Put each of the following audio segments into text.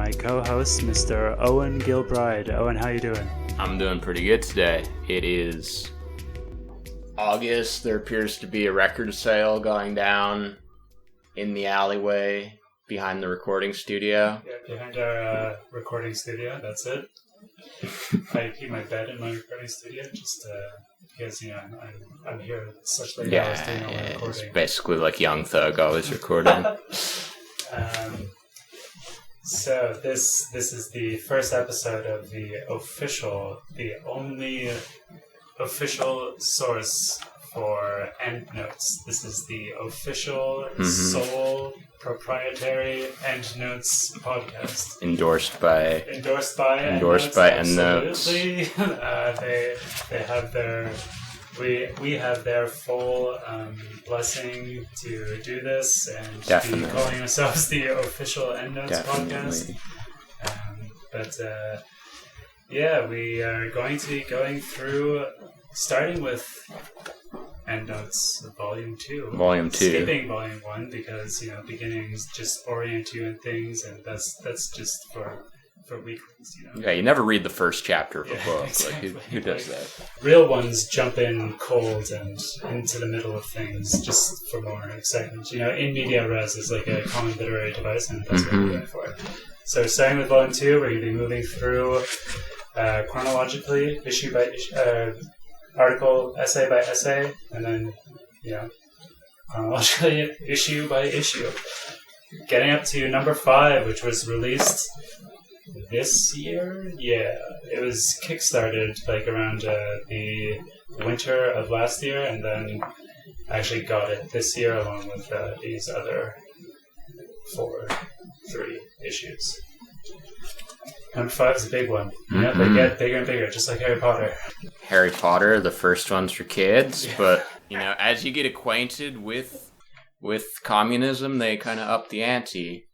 my co-host, Mr. Owen Gilbride. Owen, how you doing? I'm doing pretty good today. It is August. There appears to be a record sale going down in the alleyway behind the recording studio. Yeah, behind our recording studio, that's it. I keep my bed in my recording studio just because, you know, I'm here at such late hours doing all my recording. It's basically like Young Thug always recording. So this is the first episode of the only official source for Endnotes. This is the official sole proprietary Endnotes podcast. Endorsed by Endnotes. Absolutely. They have their we have their full blessing to do this and Definitely. be calling ourselves the official Endnotes Definitely. podcast. We are going to be going through, starting with Endnotes Volume 2. Volume 2. Skipping Volume 1 because, you know, beginnings just orient you in things, and that's just for weaklings, you know. Yeah, you never read the first chapter of a book. Exactly. Like, who does that? Real ones jump in cold and into the middle of things just for more excitement. You know, in media res is like a common literary device, and that's what we're going for. So starting with Volume 2, we're going to be moving through chronologically, issue by issue, article, essay by essay, and then, you know, chronologically, issue by issue. Getting up to number 5, which was released this year? Yeah, it was kickstarted like around the winter of last year, and then actually got it this year along with these other 3 issues. Number 5 is a big one. Yeah, they get bigger and bigger, just like Harry Potter. Harry Potter, the first one's for kids, but, you know, as you get acquainted with communism, they kind of up the ante.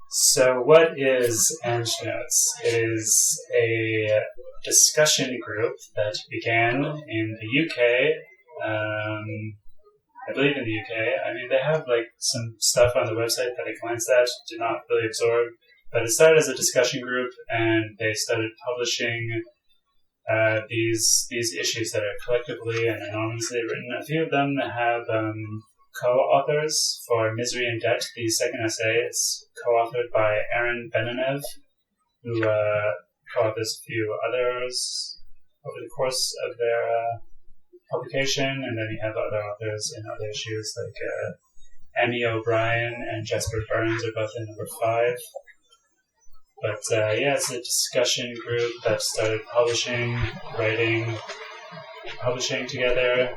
So what is Endnotes? It is a discussion group that began in the UK. I believe in the UK. I mean, they have like some stuff on the website that I glanced at, did not really absorb. But it started as a discussion group, and they started publishing these issues that are collectively and anonymously written. A few of them have co-authors. For Misery and Debt, the second essay is co-authored by Aaron Benenev, who co-authors a few others over the course of their publication, and then you have other authors in other issues like Emmy O'Brien and Jesper Burns are both in number 5. But it's a discussion group that started publishing, writing, publishing together.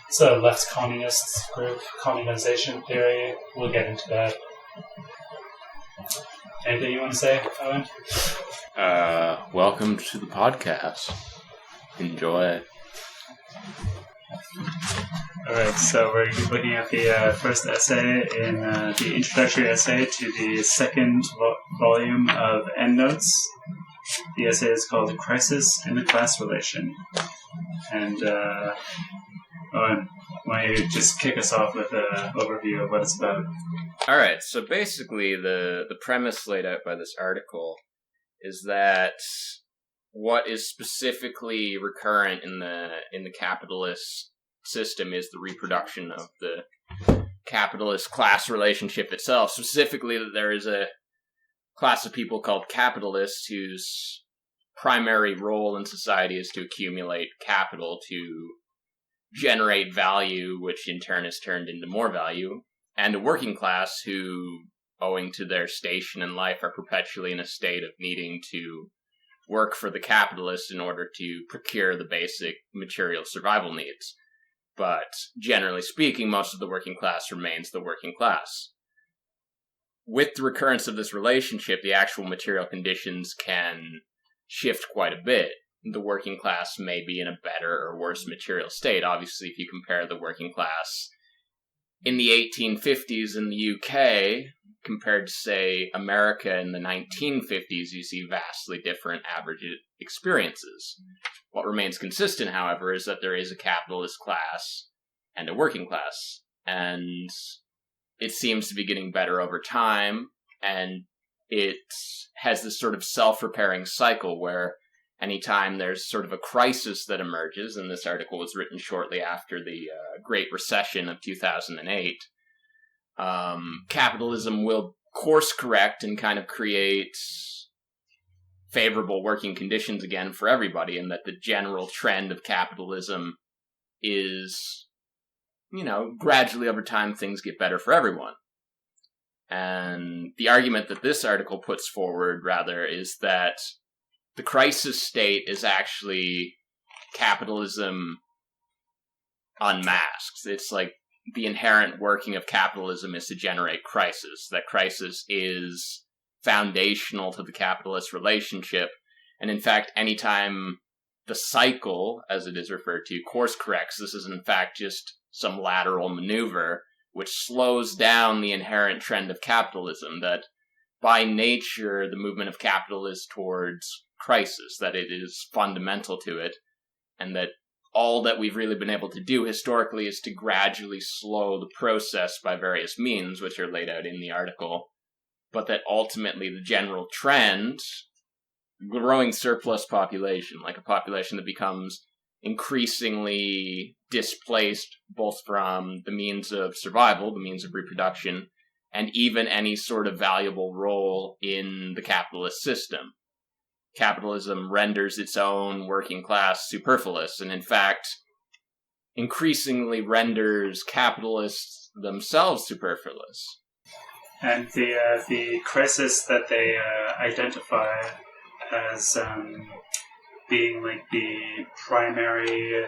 It's a left communist group, communization theory. We'll get into that. Anything you want to say, Owen? Welcome to the podcast. Enjoy. Alright, so we're looking at the first essay in the introductory essay to the second volume of Endnotes. The essay is called Crisis in the Class Relation. And, Owen, why don't you just kick us off with an overview of what it's about? Alright, so basically the premise laid out by this article is that what is specifically recurrent in the capitalist system is the reproduction of the capitalist class relationship itself. Specifically, that there is a class of people called capitalists whose primary role in society is to accumulate capital to generate value, which in turn is turned into more value, and a working class who, owing to their station in life, are perpetually in a state of needing to work for the capitalist in order to procure the basic material survival needs. But generally speaking, most of the working class remains the working class. With the recurrence of this relationship, the actual material conditions can shift quite a bit. The working class may be in a better or worse material state. Obviously, if you compare the working class in the 1850s in the UK compared to, say, America in the 1950s, you see vastly different average experiences. What remains consistent, however, is that there is a capitalist class and a working class, and it seems to be getting better over time, and it has this sort of self-repairing cycle where anytime there's sort of a crisis that emerges, and this article was written shortly after the Great Recession of 2008, capitalism will course correct and kind of create favorable working conditions again for everybody, and that the general trend of capitalism is, gradually over time things get better for everyone. And the argument that this article puts forward, rather, is that the crisis state is actually capitalism unmasked. It's like the inherent working of capitalism is to generate crisis. That crisis is foundational to the capitalist relationship. And in fact, anytime the cycle, as it is referred to, course corrects, this is in fact just some lateral maneuver which slows down the inherent trend of capitalism, that by nature the movement of capital is towards crisis, that it is fundamental to it, and that all that we've really been able to do historically is to gradually slow the process by various means, which are laid out in the article, but that ultimately the general trend, growing surplus population, like a population that becomes increasingly displaced both from the means of survival, the means of reproduction, and even any sort of valuable role in the capitalist system. Capitalism renders its own working class superfluous, and in fact, increasingly renders capitalists themselves superfluous. And the crisis that they identify as being like the primary,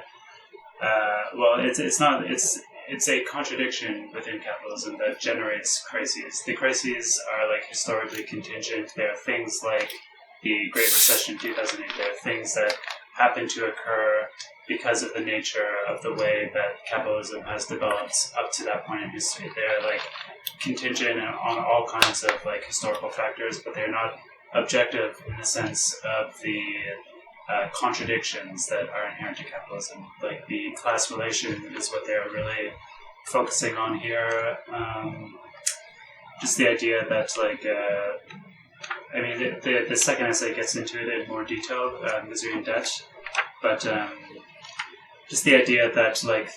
it's a contradiction within capitalism that generates crises. The crises are like historically contingent. There are things like the Great Recession 2008. There are things that happen to occur because of the nature of the way that capitalism has developed up to that point in history. They're like contingent on all kinds of like historical factors, but they're not objective in the sense of the contradictions that are inherent to capitalism. Like the class relation is what they're really focusing on here. Just the idea that like, the second essay gets into it in more detail, misery and debt, but just the idea that like,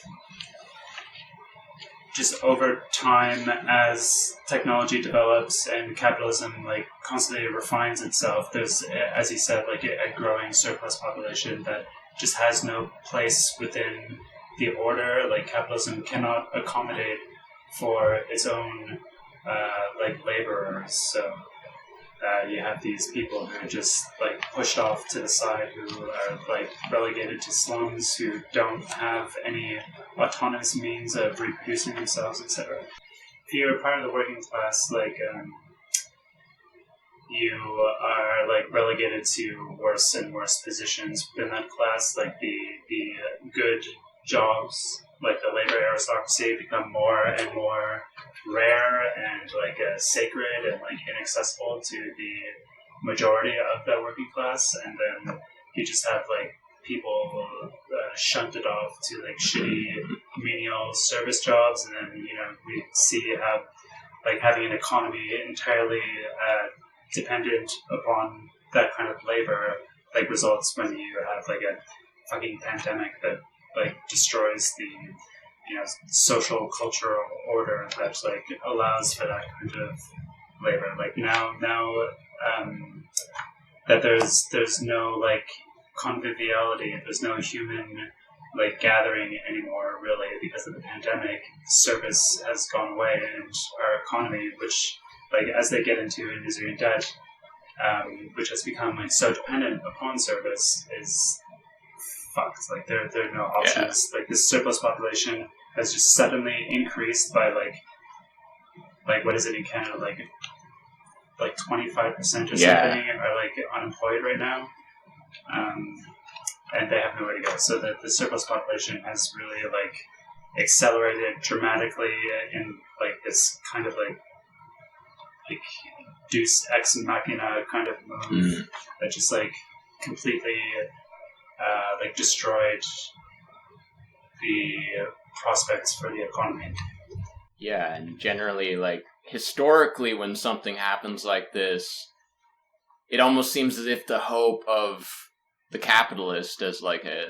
just over time as technology develops and capitalism like constantly refines itself, there's, as he said, like a growing surplus population that just has no place within the order. Like capitalism cannot accommodate for its own like laborers. So you have these people who are just like pushed off to the side, who are like relegated to slums, who don't have any autonomous means of reproducing themselves, etc. If you're part of the working class, like you are like relegated to worse and worse positions within that class. Like the good jobs, like the labor aristocracy, become more and more rare and like sacred and like inaccessible to the majority of the working class, and then you just have like people shunted off to like shitty menial service jobs, and then we see how like having an economy entirely dependent upon that kind of labor like results when you have like a fucking pandemic that like destroys the social cultural order that like allows for that kind of labor. Like now that there's no like conviviality, there's no human like gathering anymore really because of the pandemic. Service has gone away, and our economy, which like as they get into misery and debt, which has become like so dependent upon service, is fucked. Like there are no options. Yeah. Like this surplus population has just suddenly increased by like what is it in Canada, like 25% or something are like unemployed right now, and they have nowhere to go. So that the surplus population has really like accelerated dramatically in like this kind of like Deus ex machina kind of move that just like completely like destroyed the prospects for the economy. Yeah, and generally like historically, when something happens like this, it almost seems as if the hope of the capitalist as like a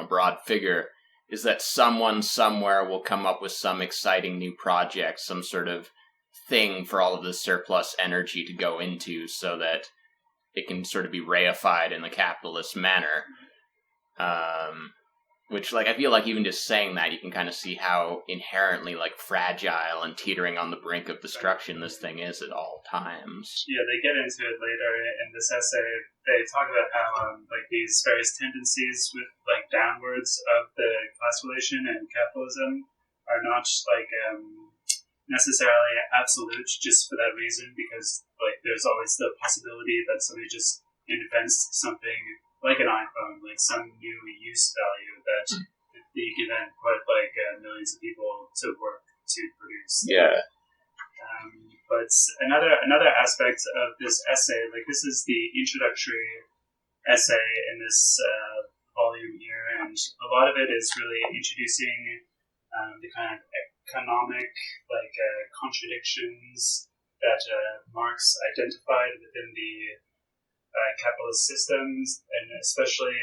broad figure is that someone somewhere will come up with some exciting new project, some sort of thing for all of this surplus energy to go into so that it can sort of be reified in the capitalist manner. Which, like, I feel like even just saying that, you can kind of see how inherently, like, fragile and teetering on the brink of destruction this thing is at all times. Yeah, they get into it later in this essay. They talk about how, like, these various tendencies with, like, downwards of the class relation and capitalism are not, like, necessarily absolute just for that reason, because, like, there's always the possibility that somebody just invents something like an iPhone, like some new use value that you can then put like millions of people to work to produce. Yeah. But another aspect of this essay, like this is the introductory essay in this volume here, and a lot of it is really introducing the kind of economic contradictions that Marx identified within the capitalist systems, and especially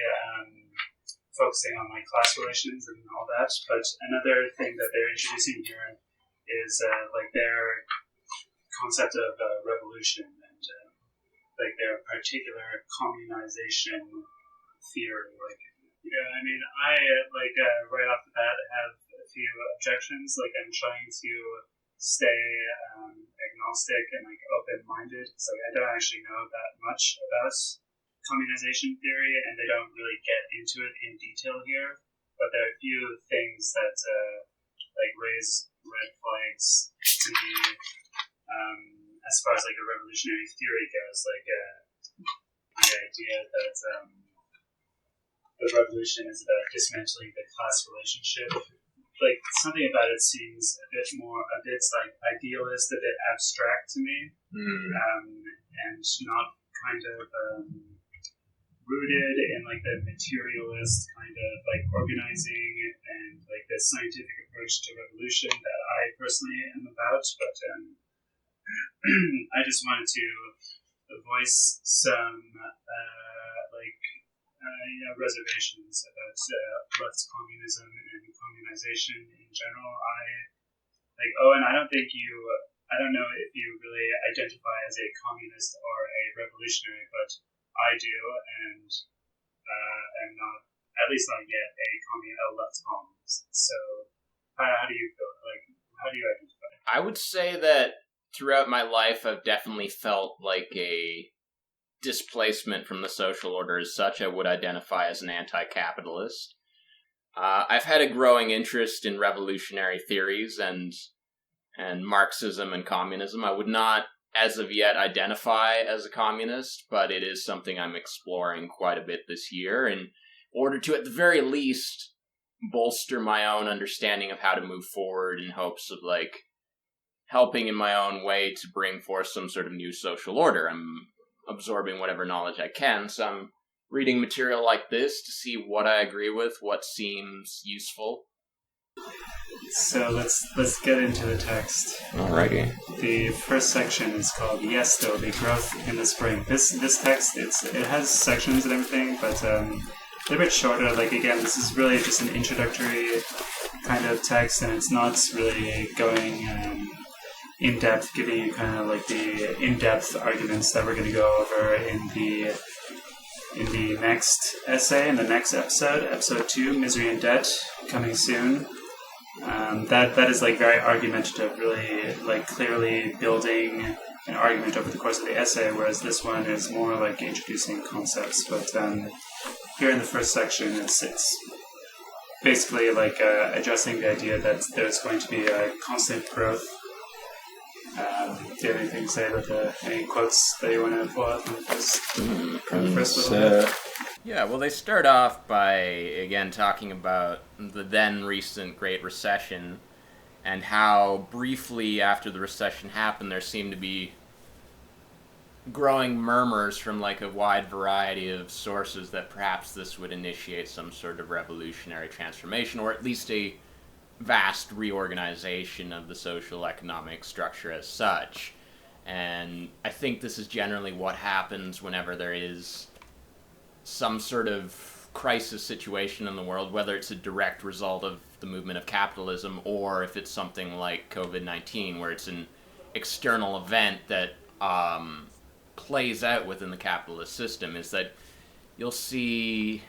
focusing on like class relations and all that. But another thing that they're introducing here is like their concept of revolution and like their particular communization theory. Like, I mean, I right off the bat have a few objections. Like, I'm trying to stay agnostic and like open-minded. So I don't actually know that much about communization theory, and they don't really get into it in detail here. But there are a few things that like raise red flags to me as far as like a revolutionary theory goes. Like the idea that the revolution is about dismantling the class relationship. Like something about it seems a bit like idealist, a bit abstract to me, and not kind of rooted in like the materialist kind of like organizing and like the scientific approach to revolution that I personally am about. But I just wanted to voice some reservations about left communism and communization in general. Owen, I don't know if you really identify as a communist or a revolutionary, but I do, and am not, at least not yet, a left communist. So, how do you feel? Like, how do you identify? I would say that throughout my life, I've definitely felt like a displacement from the social order as such. I would identify as an anti-capitalist. I've had a growing interest in revolutionary theories and Marxism and communism. I would not, as of yet, identify as a communist, but it is something I'm exploring quite a bit this year in order to, at the very least, bolster my own understanding of how to move forward in hopes of, like, helping in my own way to bring forth some sort of new social order. I'm absorbing whatever knowledge I can, so I'm reading material like this to see what I agree with, what seems useful. So let's get into the text. Alrighty. The first section is called Yesto, the growth in the spring. This text, it has sections and everything, but they're a bit shorter. Like, again, this is really just an introductory kind of text, and it's not really going in depth, giving you kind of like the in-depth arguments that we're going to go over in the next essay, in the next episode 2, Misery and Debt, coming soon. That is like very argumentative, really like clearly building an argument over the course of the essay, whereas this one is more like introducing concepts. But here in the first section, it's basically like addressing the idea that there's going to be a constant growth. Do you have anything to say about any quotes that you want to pull out from the first little bit? Yeah, well, they start off by, again, talking about the then recent Great Recession and how briefly after the recession happened there seemed to be growing murmurs from like a wide variety of sources that perhaps this would initiate some sort of revolutionary transformation, or at least a vast reorganization of the social economic structure as such. And I think this is generally what happens whenever there is some sort of crisis situation in the world, whether it's a direct result of the movement of capitalism or if it's something like COVID-19, where it's an external event that plays out within the capitalist system, is that you'll see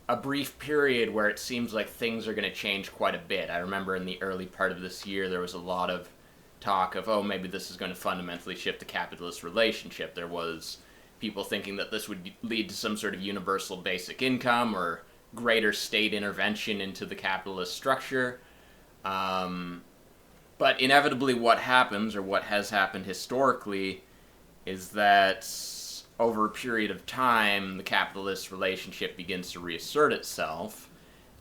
a brief period where it seems like things are going to change quite a bit. I remember in the early part of this year, there was a lot of talk of, oh, maybe this is going to fundamentally shift the capitalist relationship. There was people thinking that this would lead to some sort of universal basic income or greater state intervention into the capitalist structure. But inevitably what happens, or what has happened historically, is that over a period of time, the capitalist relationship begins to reassert itself,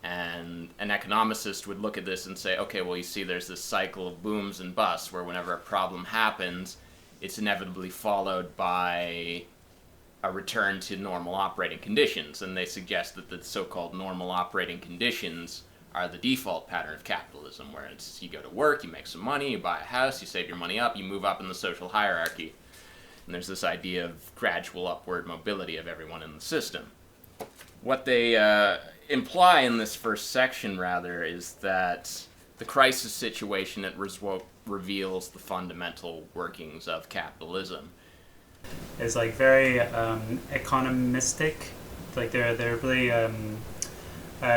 and an economicist would look at this and say, okay, well, you see, there's this cycle of booms and busts where whenever a problem happens, it's inevitably followed by a return to normal operating conditions, and they suggest that the so-called normal operating conditions are the default pattern of capitalism, where it's you go to work, you make some money, you buy a house, you save your money up, you move up in the social hierarchy. And there's this idea of gradual upward mobility of everyone in the system. What they imply in this first section, rather, is that the crisis situation reveals the fundamental workings of capitalism. It's like very economistic. Like they're really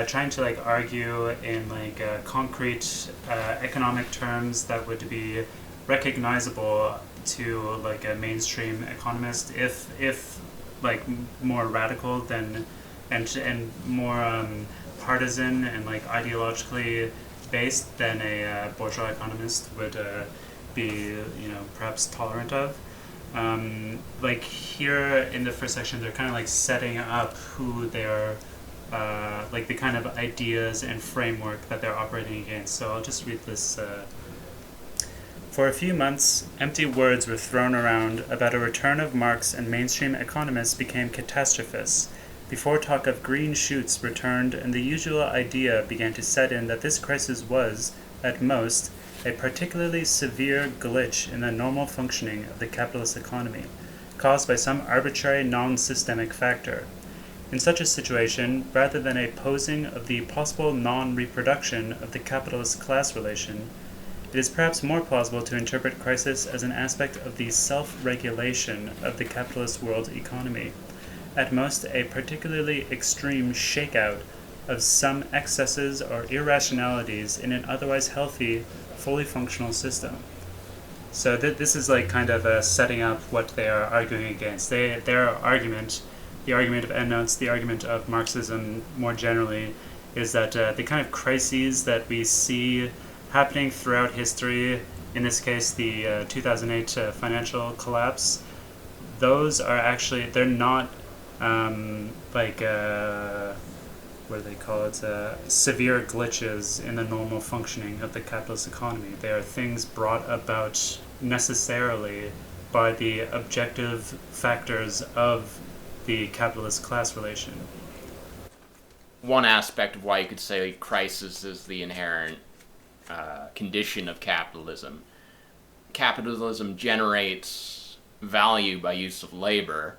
trying to like argue in like concrete economic terms that would be recognizable to like a mainstream economist, if like more radical than and more partisan and like ideologically based than a bourgeois economist would be, perhaps tolerant of. Like here in the first section, they're kind of like setting up who they're like the kind of ideas and framework that they're operating against. So I'll just read this. For a few months, empty words were thrown around about a return of Marx, and mainstream economists became catastrophists, before talk of green shoots returned and the usual idea began to set in that this crisis was, at most, a particularly severe glitch in the normal functioning of the capitalist economy, caused by some arbitrary non-systemic factor. In such a situation, rather than a posing of the possible non-reproduction of the capitalist-class relation, it is perhaps more plausible to interpret crisis as an aspect of the self-regulation of the capitalist world economy, at most a particularly extreme shakeout of some excesses or irrationalities in an otherwise healthy, fully functional system. So this is like kind of setting up what they are arguing against. Their argument, the argument of Endnotes, the argument of Marxism more generally, is that the kind of crises that we see happening throughout history, in this case the 2008 financial collapse, those are actually, they're not what do they call it, severe glitches in the normal functioning of the capitalist economy. They are things brought about necessarily by the objective factors of the capitalist class relation. One aspect of why you could say crisis is the inherent condition of capitalism. Capitalism generates value by use of labor.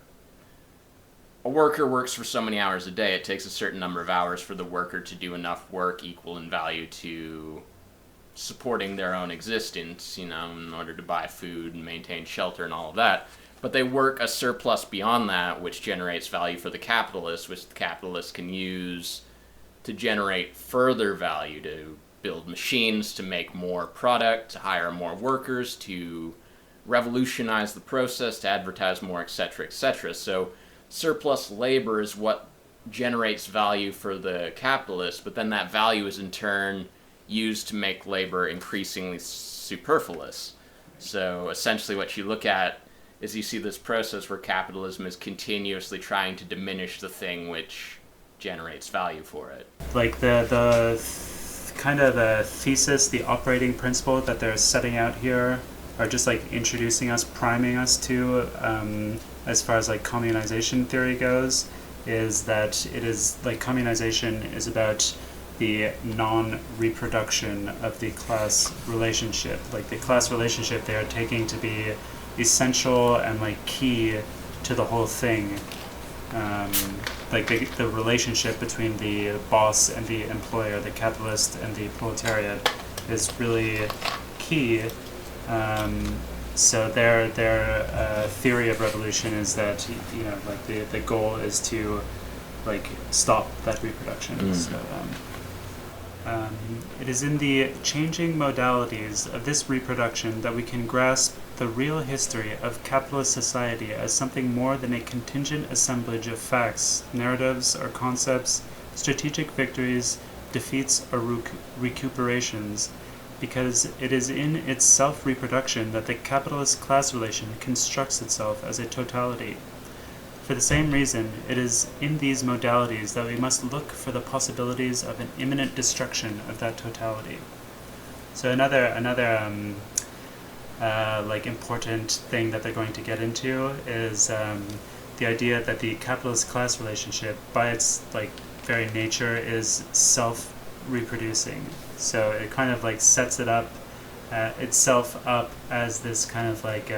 A worker works for so many hours a day. It takes a certain number of hours for the worker to do enough work equal in value to supporting their own existence, in order to buy food and maintain shelter and all of that. But they work a surplus beyond that, which generates value for the capitalist, which the capitalist can use to generate further value, to build machines, to make more product, to hire more workers, to revolutionize the process, to advertise more, etc., etc. So surplus labor is what generates value for the capitalist, but then that value is in turn used to make labor increasingly superfluous. So essentially what you look at is you see this process where capitalism is continuously trying to diminish the thing which generates value for it. Like the kind of the thesis, the operating principle that they're setting out here are just like introducing us, priming us to, as far as like communization theory goes, is that it is like communization is about the non-reproduction of the class relationship. Like the class relationship they are taking to be essential and like key to the whole thing. Like the relationship between the boss and the employer, the capitalist and the proletariat, is really key. So their theory of revolution is that like the goal is to like stop that reproduction. So it is in the changing modalities of this reproduction that we can grasp the real history of capitalist society as something more than a contingent assemblage of facts, narratives, or concepts, strategic victories, defeats, or recuperations, because it is in its self-reproduction that the capitalist class relation constructs itself as a totality. For the same reason, it is in these modalities that we must look for the possibilities of an imminent destruction of that totality. So another like important thing that they're going to get into is the idea that the capitalist class relationship, by its like very nature, is self-reproducing. So it kind of like sets it up itself up as this kind of like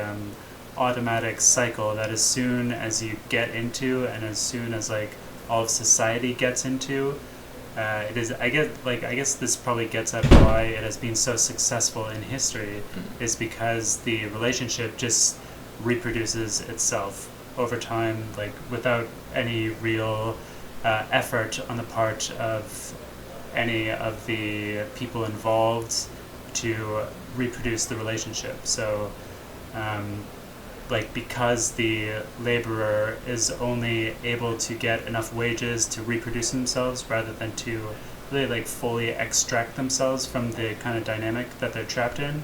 automatic cycle that as soon as you get into and as soon as like all of society gets into, it is I guess this probably gets at why it has been so successful in history, is because the relationship just reproduces itself over time, like without any real effort on the part of any of the people involved to reproduce the relationship. So like because the laborer is only able to get enough wages to reproduce themselves rather than to really like fully extract themselves from the kind of dynamic that they're trapped in,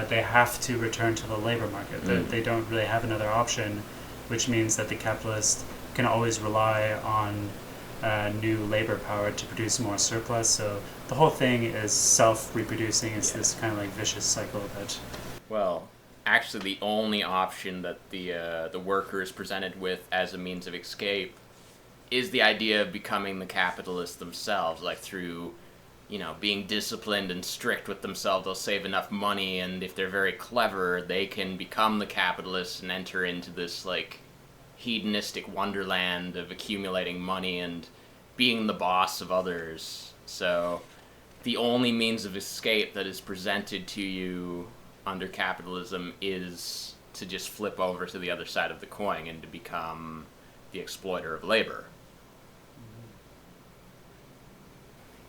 they have to return to the labor market. They don't really have another option, which means that the capitalist can always rely on new labor power to produce more surplus. So the whole thing is self-reproducing. It's this kind of like vicious cycle that... Well, actually the only option that the worker is presented with as a means of escape is the idea of becoming the capitalists themselves, like through, being disciplined and strict with themselves. They'll save enough money, and if they're very clever, they can become the capitalists and enter into this like hedonistic wonderland of accumulating money and being the boss of others. So the only means of escape that is presented to you under capitalism is to just flip over to the other side of the coin and to become the exploiter of labor.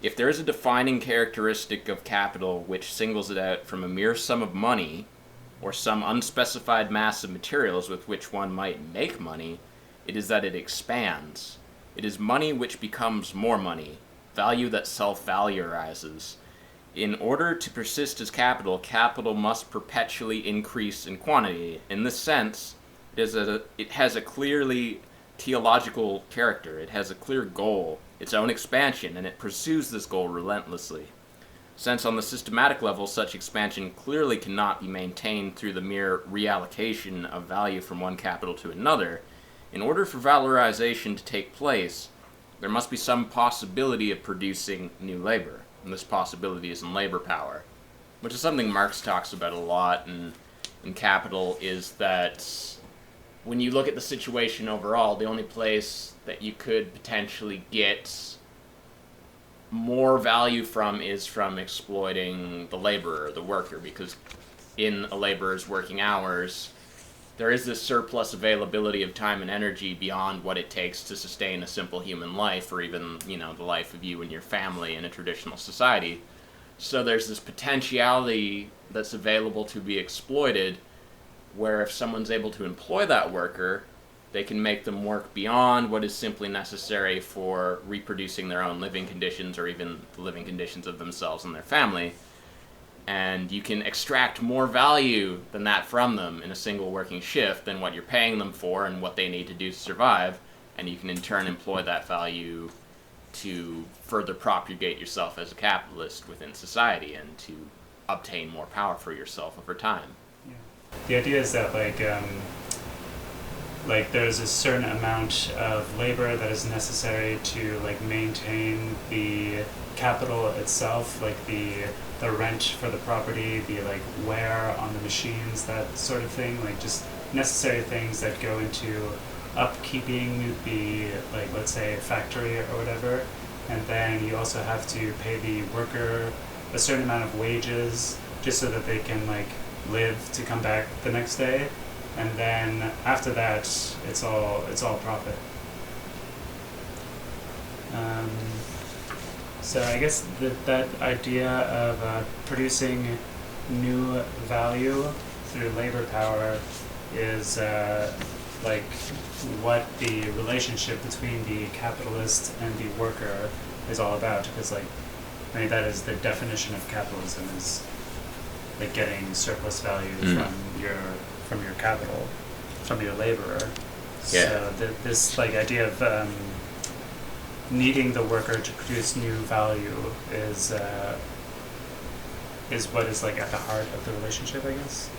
If there is a defining characteristic of capital which singles it out from a mere sum of money or some unspecified mass of materials with which one might make money, it is that it expands. It is money which becomes more money, value that self-valorizes. In order to persist as capital, capital must perpetually increase in quantity. In this sense, it has a clearly teleological character. It has a clear goal, its own expansion, and it pursues this goal relentlessly. Since on the systematic level, such expansion clearly cannot be maintained through the mere reallocation of value from one capital to another, in order for valorization to take place, there must be some possibility of producing new labor. And this possibility is in labor power, which is something Marx talks about a lot in Capital, is that when you look at the situation overall, the only place that you could potentially get more value from is from exploiting the laborer, the worker, because in a laborer's working hours, there is this surplus availability of time and energy beyond what it takes to sustain a simple human life, or even, the life of you and your family in a traditional society. So there's this potentiality that's available to be exploited, where if someone's able to employ that worker, they can make them work beyond what is simply necessary for reproducing their own living conditions, or even the living conditions of themselves and their family. And you can extract more value than that from them in a single working shift than what you're paying them for and what they need to do to survive. And you can in turn employ that value to further propagate yourself as a capitalist within society and to obtain more power for yourself over time. Yeah. The idea is that like there's a certain amount of labor that is necessary to like maintain the capital itself, like the rent for the property, the like wear on the machines, that sort of thing, like just necessary things that go into upkeeping the, like, let's say a factory or whatever. And then you also have to pay the worker a certain amount of wages just so that they can like live to come back the next day. And then after that, it's all profit. So I guess that idea of producing new value through labor power is like what the relationship between the capitalist and the worker is all about. Because like, I mean, that is the definition of capitalism, is like getting surplus value from your capital, from your laborer. Yeah. So this like idea of needing the worker to produce new value is what is like at the heart of the relationship, I guess.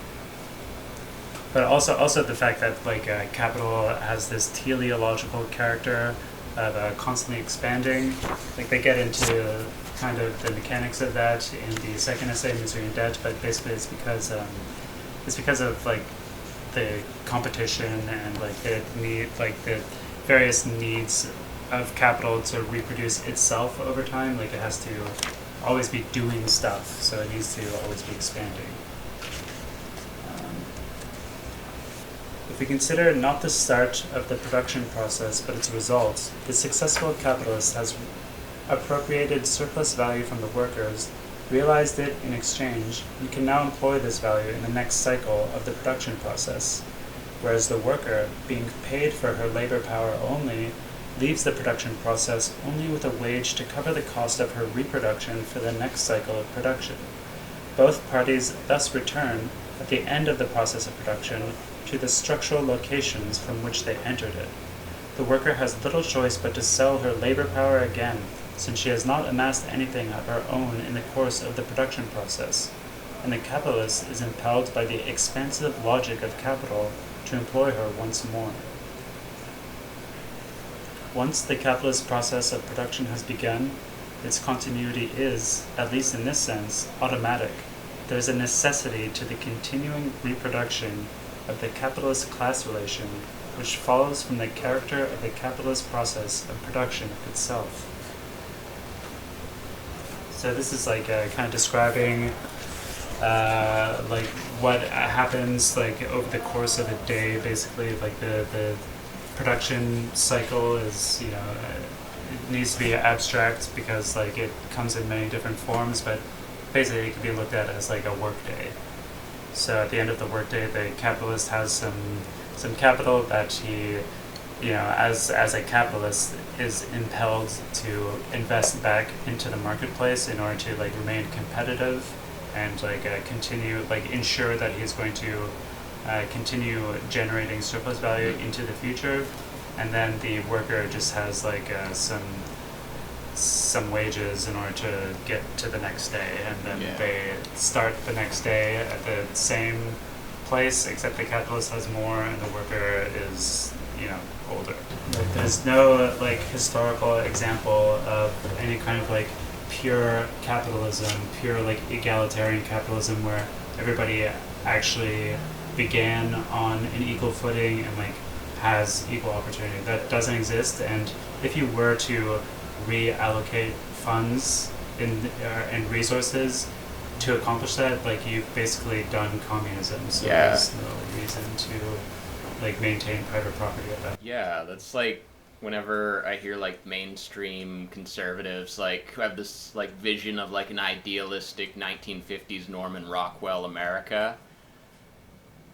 But also the fact that like capital has this teleological character of constantly expanding. Like they get into kind of the mechanics of that in the second essay, Misery and Debt, but basically it's because of like the competition and like the need, like the various needs of capital to reproduce itself over time. Like it has to always be doing stuff, so it needs to always be expanding. If we consider not the start of the production process, but its result, the successful capitalist has appropriated surplus value from the workers, realized it in exchange, and can now employ this value in the next cycle of the production process, whereas the worker, being paid for her labor power only, leaves the production process only with a wage to cover the cost of her reproduction for the next cycle of production. Both parties thus return, at the end of the process of production, to the structural locations from which they entered it. The worker has little choice but to sell her labor power again, since she has not amassed anything of her own in the course of the production process, and the capitalist is impelled by the expansive logic of capital to employ her once more. Once the capitalist process of production has begun, its continuity is, at least in this sense, automatic. There is a necessity to the continuing reproduction of the capitalist-class relation, which follows from the character of the capitalist process of production itself. So this is like kind of describing like what happens like over the course of a day. Basically, like the production cycle is, you know, it needs to be abstract because like it comes in many different forms, but basically it can be looked at as like a work day. So at the end of the workday, the capitalist has some capital that he, you know, as a capitalist is impelled to invest back into the marketplace in order to like remain competitive and like continue, like ensure that he's going to continue generating surplus value into the future. And then the worker just has like some wages in order to get to the next day, and then they start the next day at the same place, except the capitalist has more and the worker is, you know, older. Like, there's no like historical example of any kind of like pure capitalism, pure like egalitarian capitalism where everybody actually began on an equal footing and like has equal opportunity. That doesn't exist, and if you were to reallocate funds and resources to accomplish that, like you've basically done communism. So there's no reason to like maintain private property at that. Yeah, that's like whenever I hear like mainstream conservatives like who have this like vision of like an idealistic 1950s Norman Rockwell America.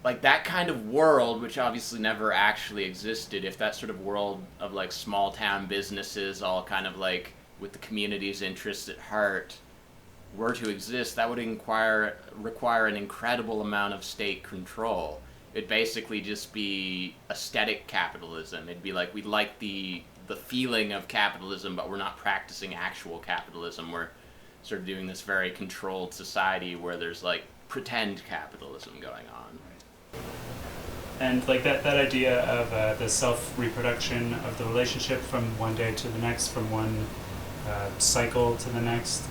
Like that kind of world, which obviously never actually existed, if that sort of world of like small town businesses all kind of like with the community's interests at heart were to exist, that would require an incredible amount of state control. It'd basically just be aesthetic capitalism. It'd be like we like the feeling of capitalism, but we're not practicing actual capitalism. We're sort of doing this very controlled society where there's like pretend capitalism going on. And like that idea of the self-reproduction of the relationship from one day to the next, from one cycle to the next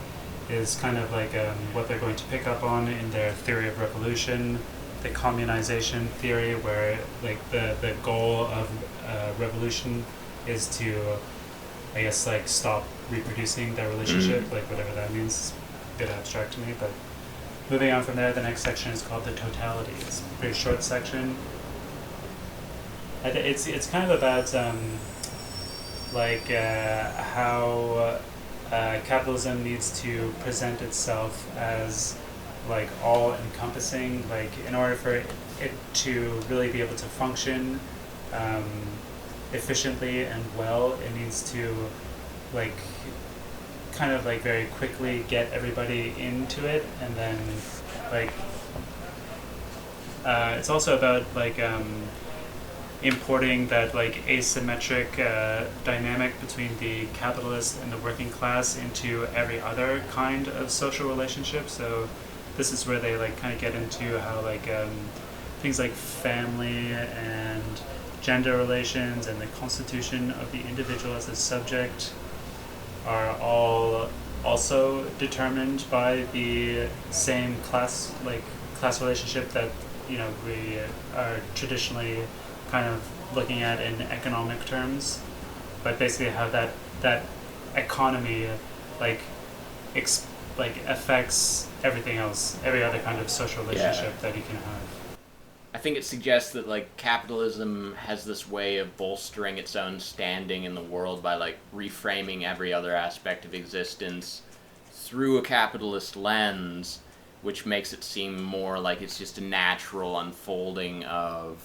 is kind of like what they're going to pick up on in their theory of revolution, the communization theory, where like the goal of revolution is to, I guess, like stop reproducing their relationship, like whatever that means. A bit abstract to me, but moving on from there, the next section is called the totality. It's a pretty short section. It's kind of about how capitalism needs to present itself as like all-encompassing. Like in order for it to really be able to function efficiently and well, it needs to like kind of like very quickly get everybody into it, and then like it's also about like importing that like asymmetric dynamic between the capitalist and the working class into every other kind of social relationship. So this is where they like kind of get into how like things like family and gender relations and the constitution of the individual as a subject are all also determined by the same class relationship that, you know, we are traditionally kind of looking at in economic terms, but basically how that economy affects everything else, every other kind of social relationship that you can have. I think it suggests that like capitalism has this way of bolstering its own standing in the world by like reframing every other aspect of existence through a capitalist lens, which makes it seem more like it's just a natural unfolding of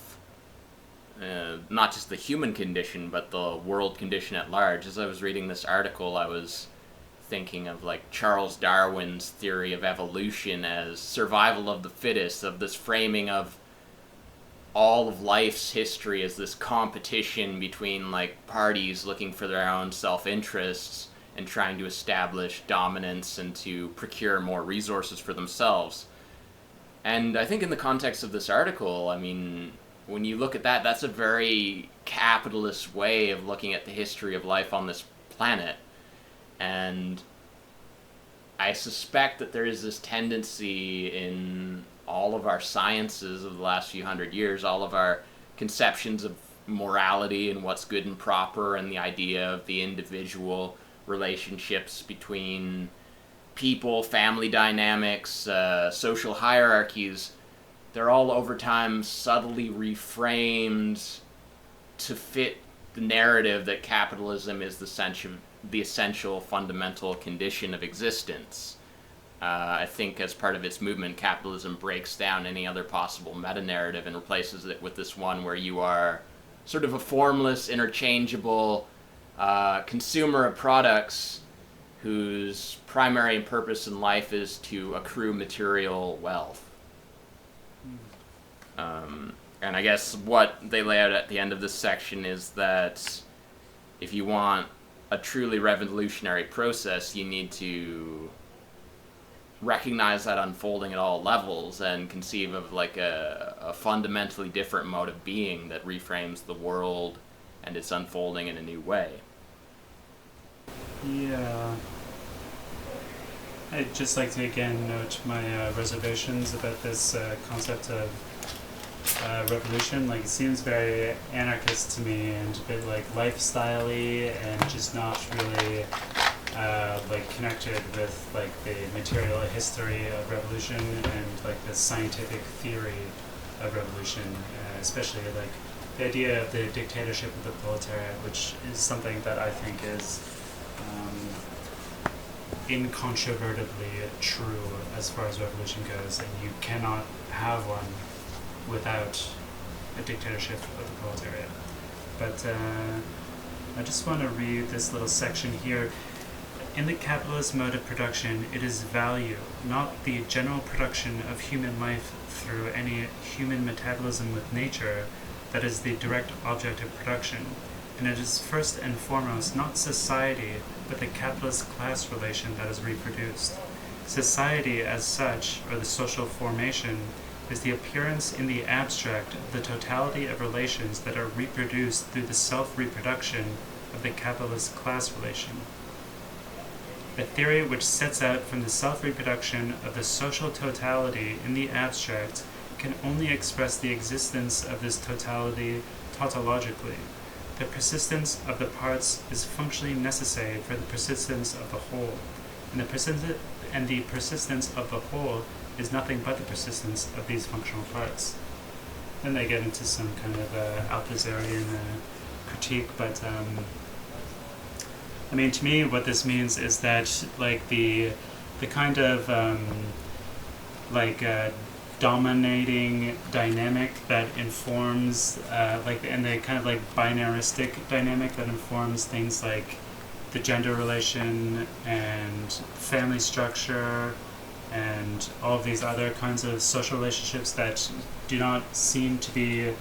not just the human condition, but the world condition at large. As I was reading this article, I was thinking of like Charles Darwin's theory of evolution as survival of the fittest, of this framing of all of life's history as this competition between like parties looking for their own self-interests and trying to establish dominance and to procure more resources for themselves. And I think in the context of this article, I mean, when you look at that, that's a very capitalist way of looking at the history of life on this planet. And I suspect that there is this tendency in all of our sciences of the last few hundred years, all of our conceptions of morality and what's good and proper, and the idea of the individual relationships between people, family dynamics, social hierarchies, they're all over time subtly reframed to fit the narrative that capitalism is the essential fundamental condition of existence. I think as part of its movement, capitalism breaks down any other possible meta-narrative and replaces it with this one where you are sort of a formless, interchangeable consumer of products whose primary purpose in life is to accrue material wealth. And I guess what they lay out at the end of this section is that if you want a truly revolutionary process, you need to recognize that unfolding at all levels and conceive of like a fundamentally different mode of being that reframes the world and its unfolding in a new way. Yeah. I'd just like to again note my reservations about this concept of revolution. Like, it seems very anarchist to me and a bit like lifestyle-y and just not really like connected with like the material history of revolution and like the scientific theory of revolution, especially like the idea of the dictatorship of the proletariat, which is something that I think is incontrovertibly true as far as revolution goes, and you cannot have one without a dictatorship of the proletariat. But I just want to read this little section here. In the capitalist mode of production, it is value, not the general production of human life through any human metabolism with nature, that is the direct object of production. And it is first and foremost not society, but the capitalist class relation that is reproduced. Society as such, or the social formation, is the appearance in the abstract of the totality of relations that are reproduced through the self-reproduction of the capitalist class relation. A theory which sets out from the self-reproduction of the social totality in the abstract can only express the existence of this totality tautologically. The persistence of the parts is functionally necessary for the persistence of the whole, and the persistence of the whole is nothing but the persistence of these functional parts. Then they get into some kind of Althuserian critique, but I mean, to me, what this means is that like the kind of dominating dynamic that informs and the kind of like binaristic dynamic that informs things like the gender relation and family structure and all of these other kinds of social relationships that do not seem to be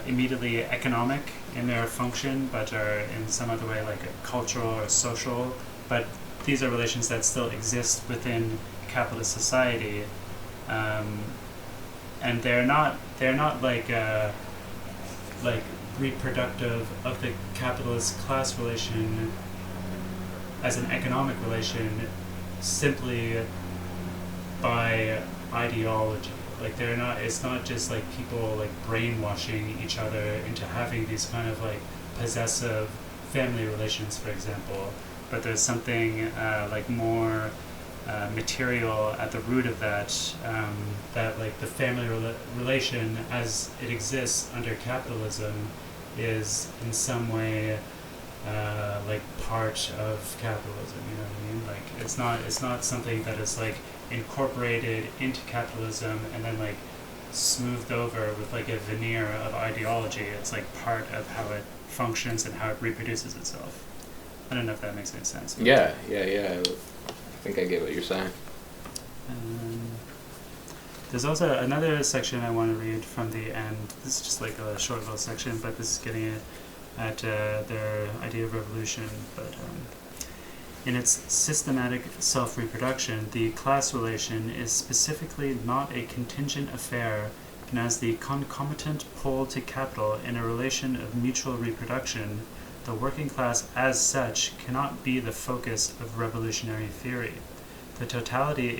immediately economic in their function, but are in some other way like cultural or social. But these are relations that still exist within capitalist society, and they're not like reproductive of the capitalist class relation as an economic relation simply by ideology. Like they're not. It's not just like people like brainwashing each other into having these kind of like possessive family relations, for example. But there's something like more material at the root of that. That like the family relation as it exists under capitalism is in some way like part of capitalism. You know what I mean? Like it's not something that is like incorporated into capitalism and then like smoothed over with like a veneer of ideology. It's like part of how it functions and how it reproduces itself. I don't know if that makes any sense. Yeah. I think I get what you're saying. There's also another section I want to read from the end. This is just like a short little section, but this is getting at their idea of revolution. But in its systematic self-reproduction, the class relation is specifically not a contingent affair, and as the concomitant pole to capital in a relation of mutual reproduction, the working class as such cannot be the focus of revolutionary theory. The totality,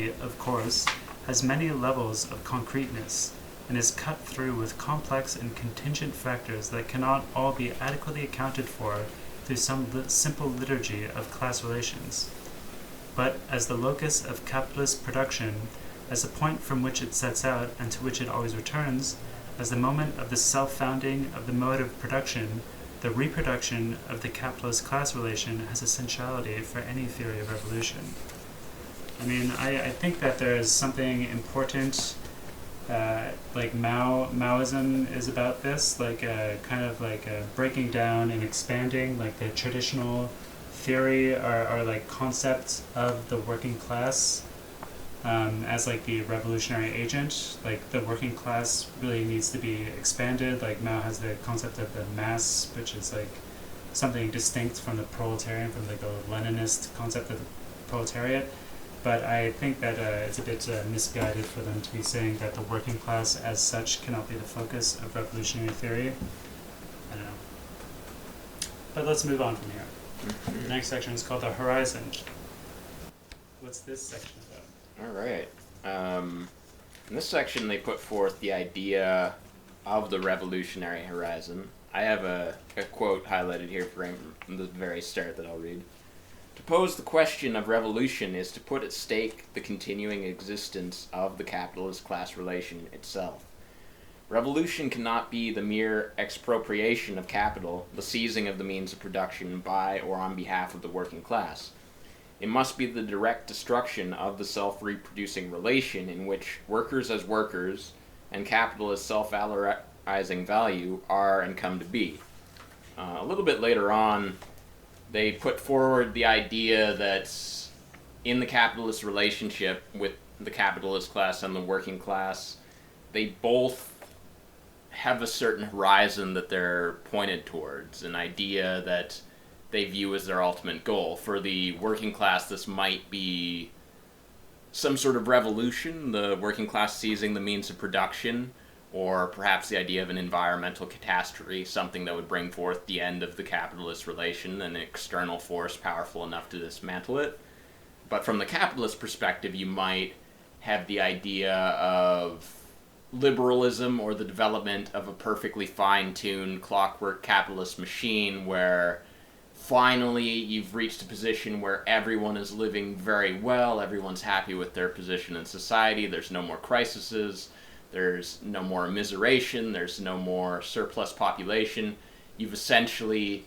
of course, has many levels of concreteness, and is cut through with complex and contingent factors that cannot all be adequately accounted for through some simple liturgy of class relations. But as the locus of capitalist production, as the point from which it sets out and to which it always returns, as the moment of the self-founding of the mode of production, the reproduction of the capitalist class relation has essentiality for any theory of revolution. I mean, I think that there is something important, like Maoism is about this, like kind of like breaking down and expanding like the traditional theory or like concept of the working class as like the revolutionary agent. Like the working class really needs to be expanded. Like Mao has the concept of the mass, which is like something distinct from the proletarian, from like the Leninist concept of the proletariat. But I think that it's a bit misguided for them to be saying that the working class as such cannot be the focus of revolutionary theory. I don't know. But let's move on from here. Mm-hmm. The next section is called the horizon. What's this section about? All right. In this section, they put forth the idea of the revolutionary horizon. I have a quote highlighted here from the very start that I'll read. To pose the question of revolution is to put at stake the continuing existence of the capitalist class relation itself. Revolution cannot be the mere expropriation of capital, the seizing of the means of production by or on behalf of the working class. It must be the direct destruction of the self-reproducing relation in which workers as workers and capitalist self-valorizing value are and come to be. A little bit later on, they put forward the idea that in the capitalist relationship with the capitalist class and the working class, they both have a certain horizon that they're pointed towards, an idea that they view as their ultimate goal. For the working class, this might be some sort of revolution, the working class seizing the means of production, or perhaps the idea of an environmental catastrophe, something that would bring forth the end of the capitalist relation, an external force powerful enough to dismantle it. But from the capitalist perspective, you might have the idea of liberalism or the development of a perfectly fine-tuned clockwork capitalist machine where finally you've reached a position where everyone is living very well, everyone's happy with their position in society, there's no more crises, there's no more immiseration, there's no more surplus population. You've essentially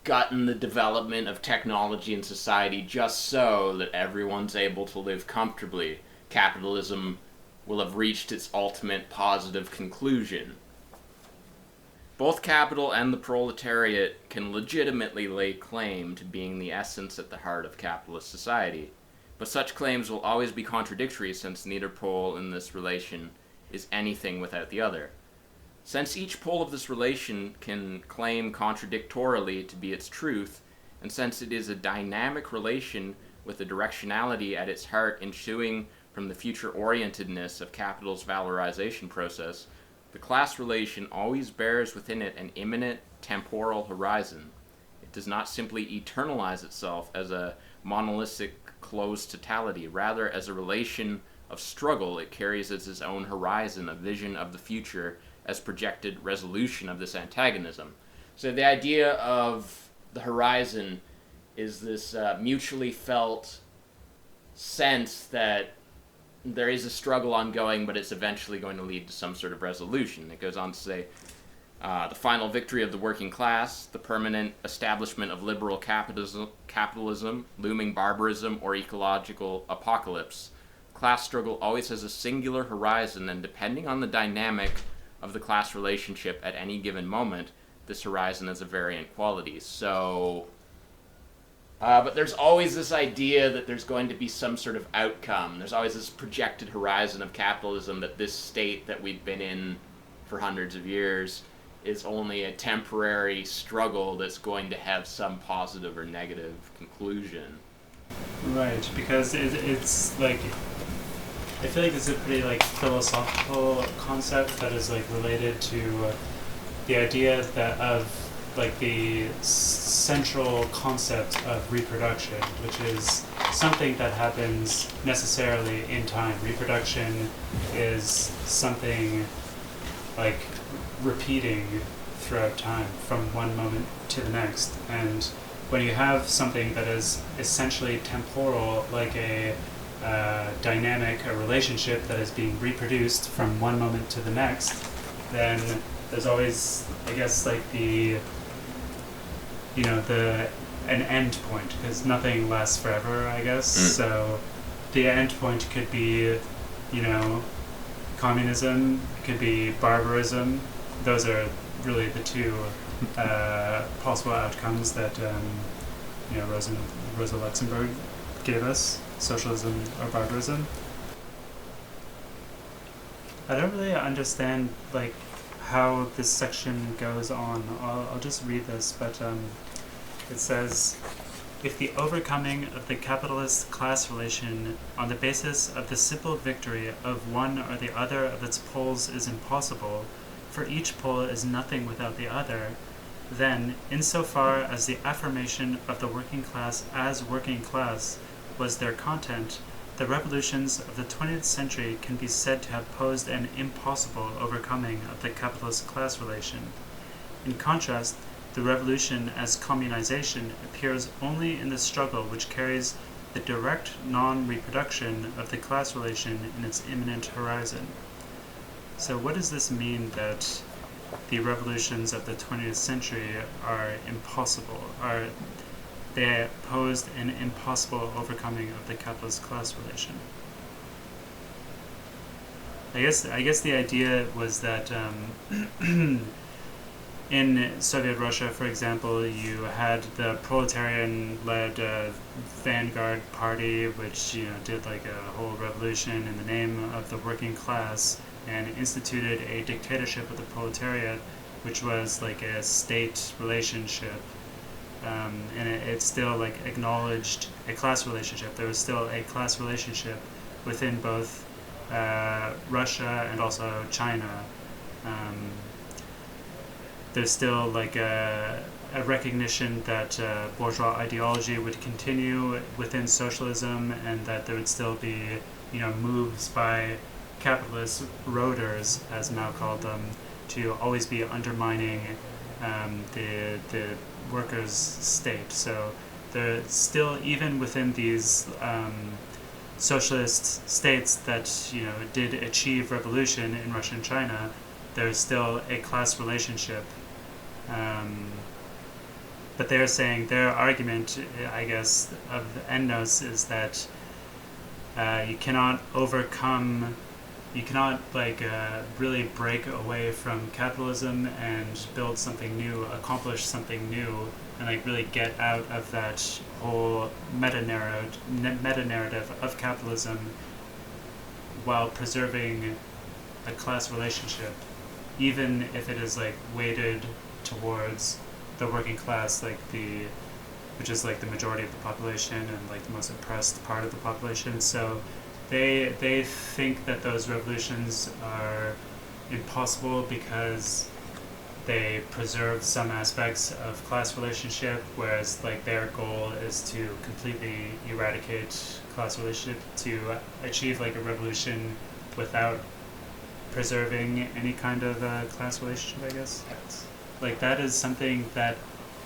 gotten the development of technology in society just so that everyone's able to live comfortably. Capitalism will have reached its ultimate positive conclusion. Both capital and the proletariat can legitimately lay claim to being the essence at the heart of capitalist society, but such claims will always be contradictory since neither pole in this relation is anything without the other. Since each pole of this relation can claim contradictorily to be its truth, and since it is a dynamic relation with a directionality at its heart ensuing from the future-orientedness of capital's valorization process, the class relation always bears within it an imminent temporal horizon. It does not simply eternalize itself as a monolithic closed totality. Rather, as a relation of struggle, it carries as its own horizon a vision of the future as projected resolution of this antagonism. So the idea of the horizon is this mutually felt sense that there is a struggle ongoing, but it's eventually going to lead to some sort of resolution. It goes on to say, the final victory of the working class, the permanent establishment of liberal capitalism, looming barbarism, or ecological apocalypse. Class struggle always has a singular horizon, and depending on the dynamic of the class relationship at any given moment, this horizon has a variant quality. So, but there's always this idea that there's going to be some sort of outcome. There's always this projected horizon of capitalism that this state that we've been in for hundreds of years is only a temporary struggle that's going to have some positive or negative conclusion. Right, because it's like, I feel like it's a pretty like philosophical concept that is like related to the idea that of like the central concept of reproduction, which is something that happens necessarily in time. Reproduction is something like repeating throughout time from one moment to the next. And when you have something that is essentially temporal, like a dynamic, a relationship that is being reproduced from one moment to the next, then there's always, I guess, like the, you know, an end point, because nothing lasts forever, I guess. So the end point could be, you know, communism, it could be barbarism. Those are really the two possible outcomes that, you know, Rosa Luxemburg gave us, socialism or barbarism. I don't really understand, like, how this section goes on. I'll just read this, but it says, if the overcoming of the capitalist class relation on the basis of the simple victory of one or the other of its poles is impossible, for each pole is nothing without the other, then, insofar as the affirmation of the working class as working class was their content, the revolutions of the 20th century can be said to have posed an impossible overcoming of the capitalist class relation. In contrast, the revolution as communization appears only in the struggle which carries the direct non-reproduction of the class relation in its imminent horizon. So what does this mean that the revolutions of the 20th century are impossible? They posed an impossible overcoming of the capitalist class relation. I guess the idea was that in Soviet Russia, for example, you had the proletarian-led vanguard party, which, you know, did like a whole revolution in the name of the working class and instituted a dictatorship of the proletariat, which was like a state relationship. And it still like acknowledged a class relationship. There was still a class relationship within both Russia and also China. There's still like a recognition that bourgeois ideology would continue within socialism, and that there would still be, moves by capitalist roaders, as Mao called them, to always be undermining the workers' state. So there still, even within these socialist states that did achieve revolution in Russia and China, there's still a class relationship. But they're saying, their argument, I guess, of Endnotes is that you cannot really break away from capitalism and build something new, accomplish something new, and like really get out of that whole meta-narrative of capitalism while preserving a class relationship, even if it is like weighted towards the working class, which is like the majority of the population and like the most oppressed part of the population. So they think that those revolutions are impossible because they preserve some aspects of class relationship, whereas like their goal is to completely eradicate class relationship, to achieve like a revolution without preserving any kind of class relationship, I guess. Like that is something that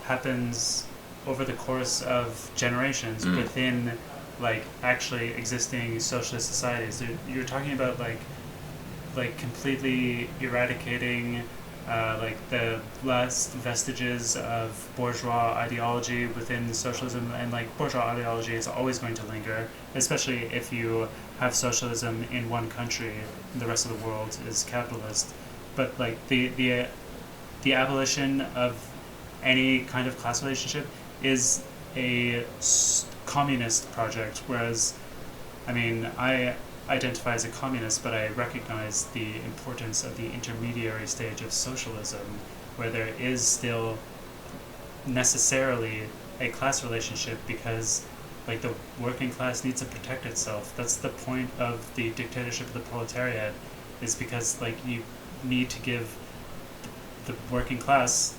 happens over the course of generations within like actually existing socialist societies. You're talking about like completely eradicating like the last vestiges of bourgeois ideology within socialism, and like bourgeois ideology is always going to linger, especially if you have socialism in one country and the rest of the world is capitalist. But like the abolition of any kind of class relationship is a communist project, whereas, I mean, I identify as a communist, but I recognize the importance of the intermediary stage of socialism, where there is still necessarily a class relationship, because like the working class needs to protect itself. That's the point of the dictatorship of the proletariat, is because like you need to give the working class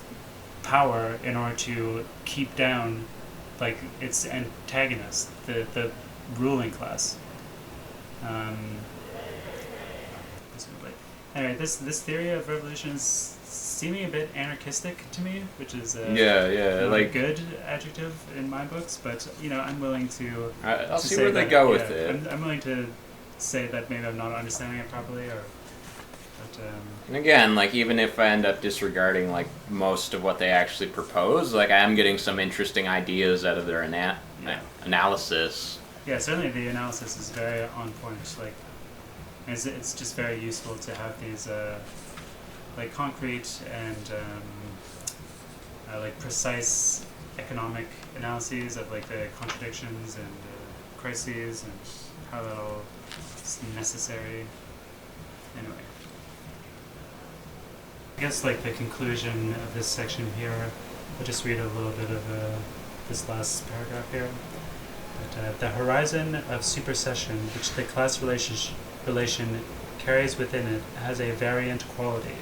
power in order to keep down like its antagonist, the ruling class. Anyway, this theory of revolution is seeming a bit anarchistic to me, which is like a good adjective in my books. But I'm willing to. I'll see where they go with it. I'm willing to say that maybe I'm not understanding it properly, and again, like even if I end up disregarding like most of what they actually propose, like I am getting some interesting ideas out of their analysis. Yeah, certainly the analysis is very on point. Like, it's just very useful to have these like concrete and like precise economic analyses of like the contradictions and crises and how that all is necessary. Anyway, I guess like the conclusion of this section here, I'll just read a little bit of this last paragraph here. But, the horizon of supersession which the class relation carries within it has a variant quality.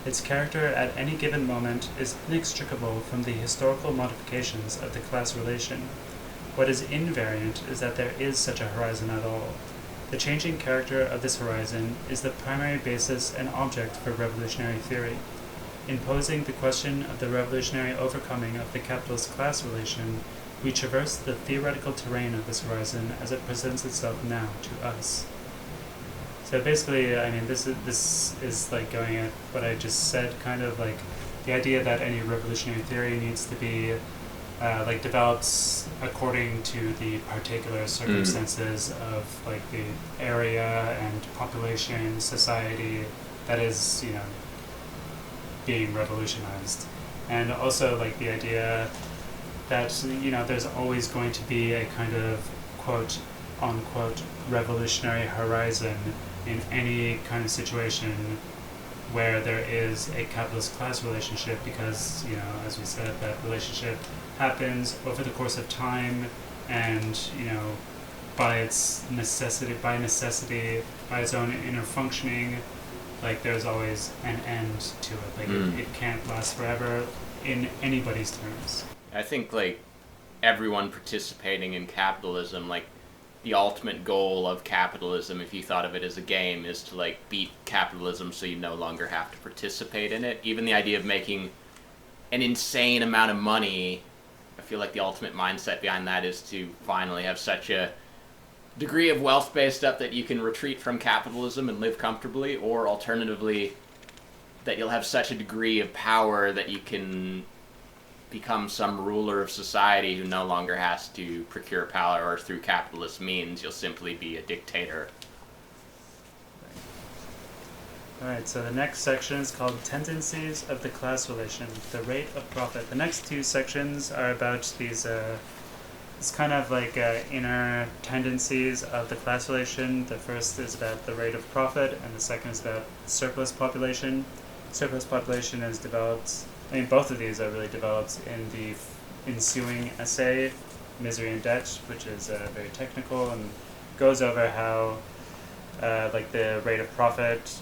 Its character at any given moment is inextricable from the historical modifications of the class relation. What is invariant is that there is such a horizon at all. The changing character of this horizon is the primary basis and object for revolutionary theory. In posing the question of the revolutionary overcoming of the capitalist class relation, we traverse the theoretical terrain of this horizon as it presents itself now to us. So basically, I mean, this is like going at what I just said, kind of like the idea that any revolutionary theory needs to be like develops according to the particular circumstances of like the area and population, society that is, being revolutionized. And also like the idea that, there's always going to be a kind of quote unquote revolutionary horizon in any kind of situation where there is a capitalist class relationship, because, as we said, that relationship happens over the course of time and, by its necessity, by its own inner functioning, like there's always an end to it. Like it can't last forever in anybody's terms. I think like everyone participating in capitalism, like the ultimate goal of capitalism, if you thought of it as a game, is to like beat capitalism so you no longer have to participate in it. Even the idea of making an insane amount of money, I feel like the ultimate mindset behind that is to finally have such a degree of wealth based up that you can retreat from capitalism and live comfortably, or alternatively that you'll have such a degree of power that you can become some ruler of society who no longer has to procure power or through capitalist means. You'll simply be a dictator. Alright, so the next section is called Tendencies of the Class Relation, the Rate of Profit. The next two sections are about these, it's kind of like inner tendencies of the class relation. The first is about the rate of profit, and the second is about surplus population. Surplus population is developed, I mean, both of these are really developed in the ensuing essay, Misery and Debt, which is very technical and goes over how like the rate of profit,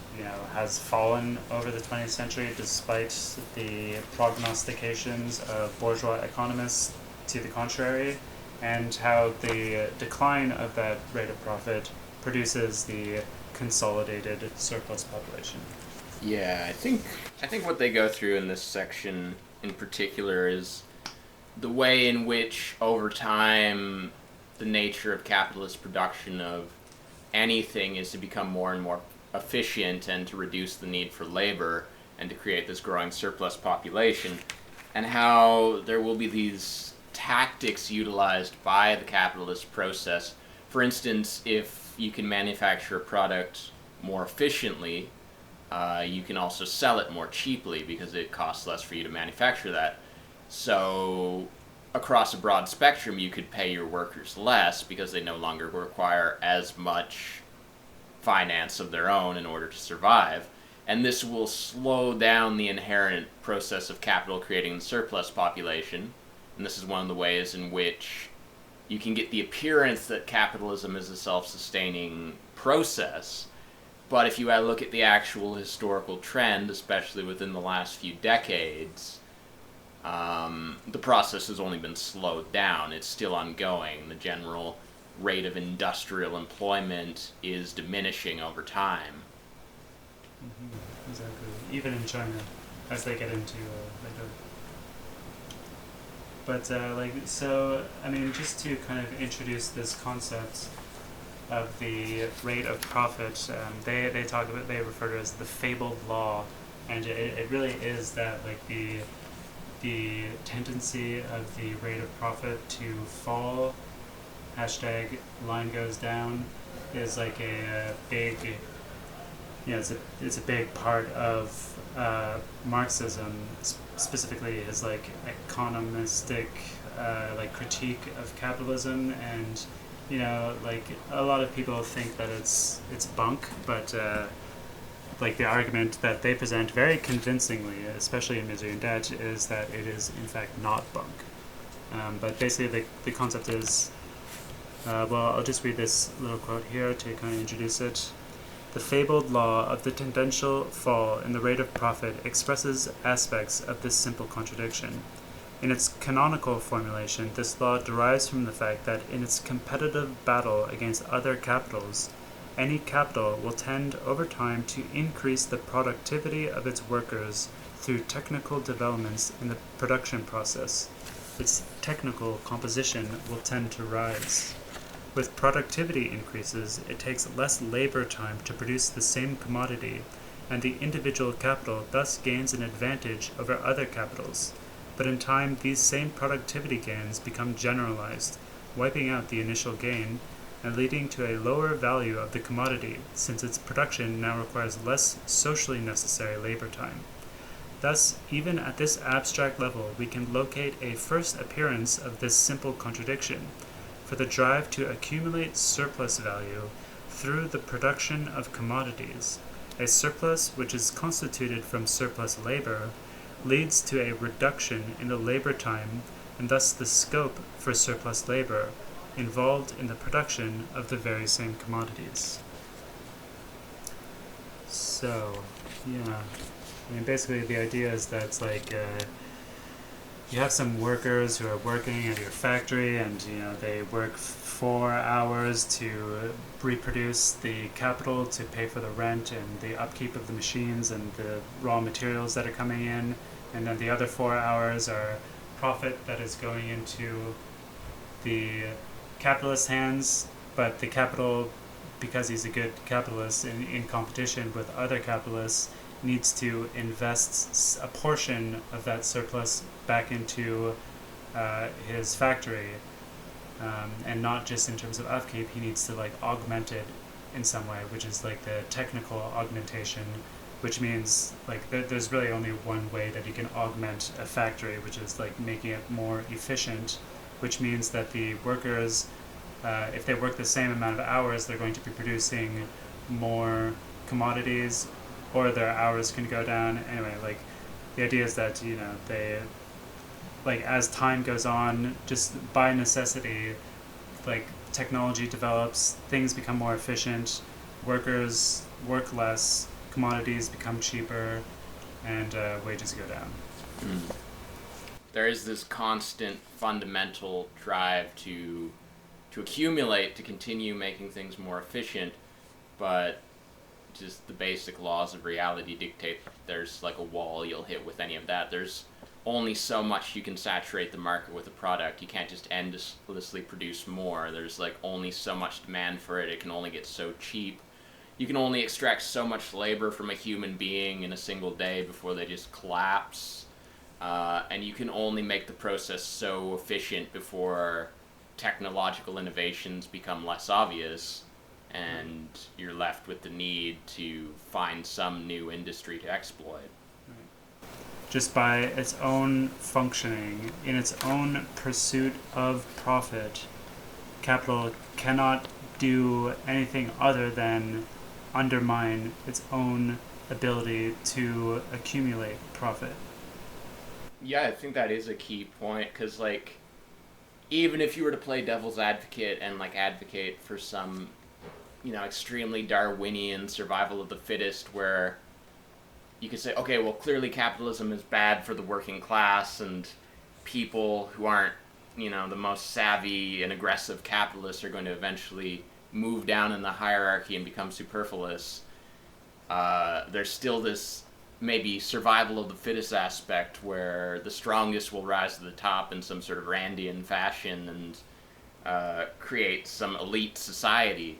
has fallen over the 20th century despite the prognostications of bourgeois economists to the contrary, and how the decline of that rate of profit produces the consolidated surplus population. Yeah, I think what they go through in this section in particular is the way in which over time the nature of capitalist production of anything is to become more and more efficient and to reduce the need for labor and to create this growing surplus population, and how there will be these tactics utilized by the capitalist process. For instance, if you can manufacture a product more efficiently, you can also sell it more cheaply because it costs less for you to manufacture that. So across a broad spectrum, you could pay your workers less because they no longer require as much finance of their own in order to survive. And this will slow down the inherent process of capital creating the surplus population. And this is one of the ways in which you can get the appearance that capitalism is a self-sustaining process. But if you look at the actual historical trend, especially within the last few decades, the process has only been slowed down. It's still ongoing. The general rate of industrial employment is diminishing over time. Mm-hmm. Exactly. Even in China, as they get into later. But just to kind of introduce this concept of the rate of profit, they refer to it as the fabled law, and it really is that like the tendency of the rate of profit to fall, #line goes down, is like a big, it's a big part of Marxism, specifically his like economistic critique of capitalism. And like a lot of people think that it's bunk, but the argument that they present very convincingly, especially in Misery and Debt, is that it is in fact not bunk. But basically the concept is, I'll just read this little quote here to kind of introduce it. The fabled law of the tendential fall in the rate of profit expresses aspects of this simple contradiction. In its canonical formulation, this law derives from the fact that in its competitive battle against other capitals, any capital will tend over time to increase the productivity of its workers through technical developments in the production process. Its technical composition will tend to rise. With productivity increases, it takes less labor time to produce the same commodity, and the individual capital thus gains an advantage over other capitals. But in time, these same productivity gains become generalized, wiping out the initial gain, and leading to a lower value of the commodity, since its production now requires less socially necessary labor time. Thus, even at this abstract level, we can locate a first appearance of this simple contradiction, for the drive to accumulate surplus value through the production of commodities, a surplus which is constituted from surplus labor, leads to a reduction in the labor time and thus the scope for surplus labor involved in the production of the very same commodities. So, yeah. I mean, basically, the idea is that it's like you have some workers who are working at your factory, and they work 4 hours to reproduce the capital to pay for the rent and the upkeep of the machines and the raw materials that are coming in, and then the other 4 hours are profit that is going into the capitalist's hands, but the capital, because he's a good capitalist in competition with other capitalists, needs to invest a portion of that surplus back into his factory, and not just in terms of upkeep. He needs to like augment it in some way, which is like the technical augmentation, which means like there's really only one way that you can augment a factory, which is like making it more efficient, which means that the workers, if they work the same amount of hours, they're going to be producing more commodities, or their hours can go down. Anyway, like the idea is that they, like, as time goes on, just by necessity, like technology develops, things become more efficient, workers work less, commodities become cheaper, and wages go down. There is this constant fundamental drive to accumulate, to continue making things more efficient, but just the basic laws of reality dictate there's like a wall you'll hit with any of that. There's only so much you can saturate the market with a product. You can't just endlessly produce more. There's like only so much demand for it. It can only get so cheap. You can only extract so much labor from a human being in a single day before they just collapse. And you can only make the process so efficient before technological innovations become less obvious, and you're left with the need to find some new industry to exploit. Just by its own functioning, in its own pursuit of profit, capital cannot do anything other than undermine its own ability to accumulate profit. Yeah, I think that is a key point, because, like, even if you were to play devil's advocate and, like, advocate for some, extremely Darwinian survival of the fittest, where you could say, okay, well, clearly capitalism is bad for the working class, and people who aren't, the most savvy and aggressive capitalists are going to eventually move down in the hierarchy and become superfluous. There's still this maybe survival of the fittest aspect where the strongest will rise to the top in some sort of Randian fashion and create some elite society.